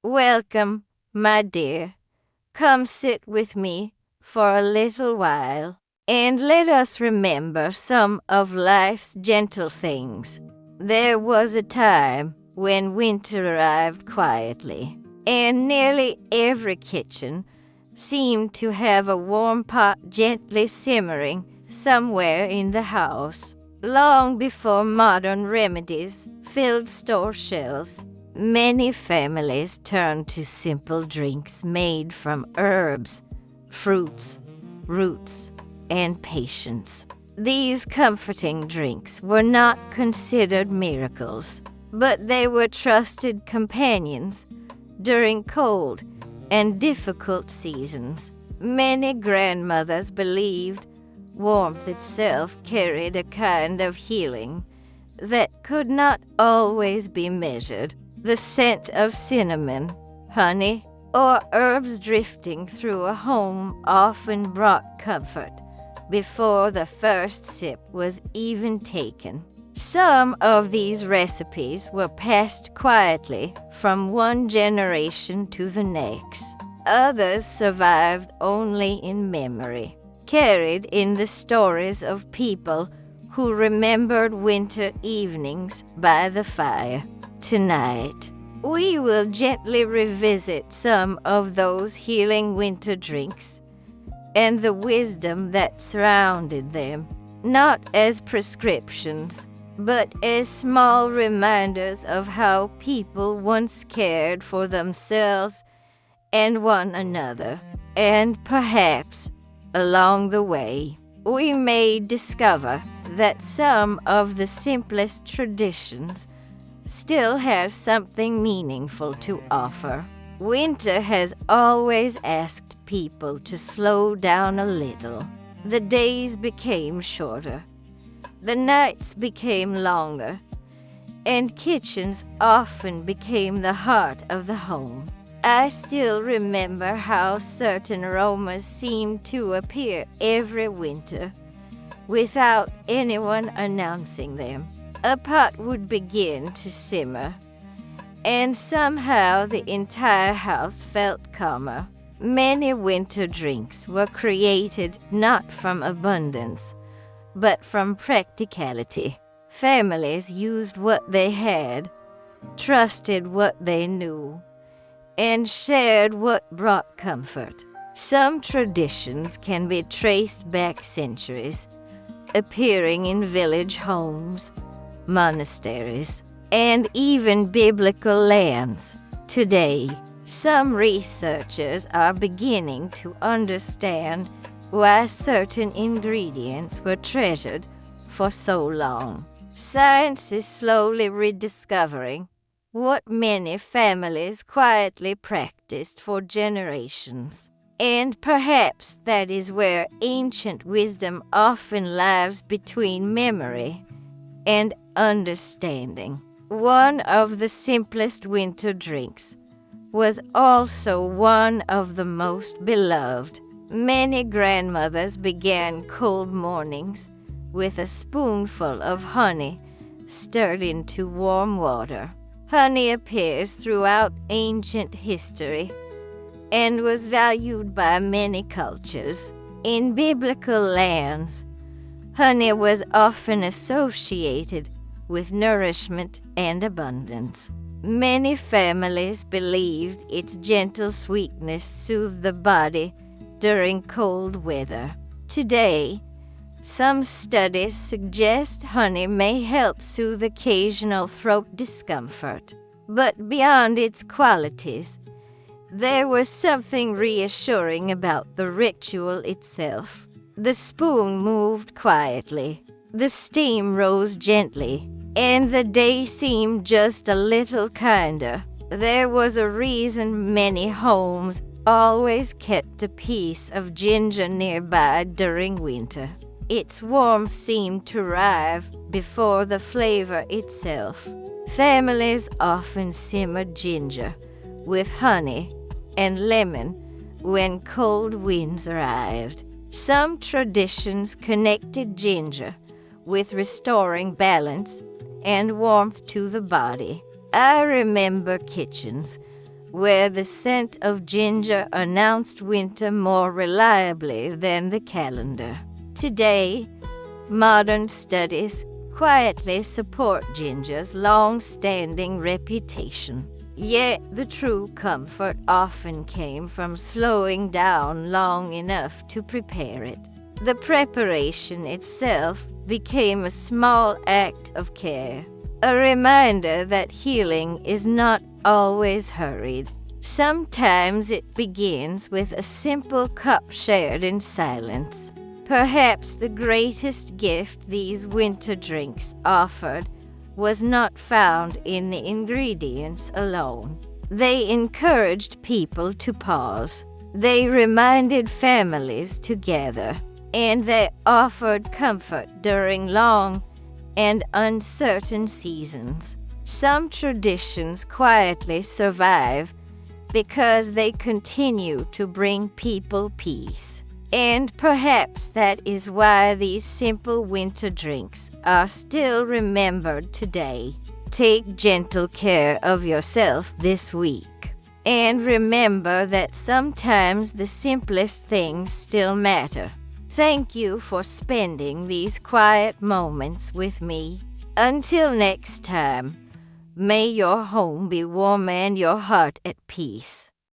Welcome, my dear. Come sit with me for a little while, and let us remember some of life's gentle things. There was a time when winter arrived quietly, and nearly every kitchen seemed to have a warm pot gently simmering somewhere in the house. Long before modern remedies filled store shelves, many families turned to simple drinks made from herbs, fruits, roots, and patience. These comforting drinks were not considered miracles, but they were trusted companions during cold and difficult seasons. Many grandmothers believed warmth itself carried a kind of healing that could not always be measured. The scent of cinnamon, honey, or herbs drifting through a home often brought comfort before the first sip was even taken. Some of these recipes were passed quietly from one generation to the next. Others survived only in memory, carried in the stories of people who remembered winter evenings by the fire. Tonight, we will gently revisit some of those healing winter drinks and the wisdom that surrounded them, not as prescriptions, but as small reminders of how people once cared for themselves and one another. And perhaps, along the way, we may discover that some of the simplest traditions still have something meaningful to offer. Winter has always asked people to slow down a little. The days became shorter, the nights became longer, and kitchens often became the heart of the home. I still remember how certain aromas seemed to appear every winter without anyone announcing them. A pot would begin to simmer, and somehow the entire house felt calmer. Many winter drinks were created not from abundance, but from practicality. Families used what they had, trusted what they knew, and shared what brought comfort. Some traditions can be traced back centuries, appearing in village homes, monasteries, and even biblical lands. Today, some researchers are beginning to understand why certain ingredients were treasured for so long. Science is slowly rediscovering what many families quietly practiced for generations. And perhaps that is where ancient wisdom often lies, between memory and understanding. One of the simplest winter drinks was also one of the most beloved. Many grandmothers began cold mornings with a spoonful of honey stirred into warm water. Honey appears throughout ancient history and was valued by many cultures. In biblical lands, honey was often associated with nourishment and abundance. Many families believed its gentle sweetness soothed the body during cold weather. Today, some studies suggest honey may help soothe occasional throat discomfort. But beyond its qualities, there was something reassuring about the ritual itself. The spoon moved quietly, the steam rose gently, and the day seemed just a little kinder. There was a reason many homes always kept a piece of ginger nearby during winter. Its warmth seemed to arrive before the flavor itself. Families often simmered ginger with honey and lemon when cold winds arrived. Some traditions connected ginger with restoring balance and warmth to the body. I remember kitchens where the scent of ginger announced winter more reliably than the calendar. Today, modern studies quietly support ginger's long-standing reputation. Yet the true comfort often came from slowing down long enough to prepare it. The preparation itself became a small act of care, a reminder that healing is not always hurried. Sometimes it begins with a simple cup shared in silence. Perhaps the greatest gift these winter drinks offered was not found in the ingredients alone. They encouraged people to pause. They reminded families to gather, and they offered comfort during long and uncertain seasons. Some traditions quietly survive because they continue to bring people peace. And perhaps that is why these simple winter drinks are still remembered today. Take gentle care of yourself this week. And remember that sometimes the simplest things still matter. Thank you for spending these quiet moments with me. Until next time, may your home be warm and your heart at peace.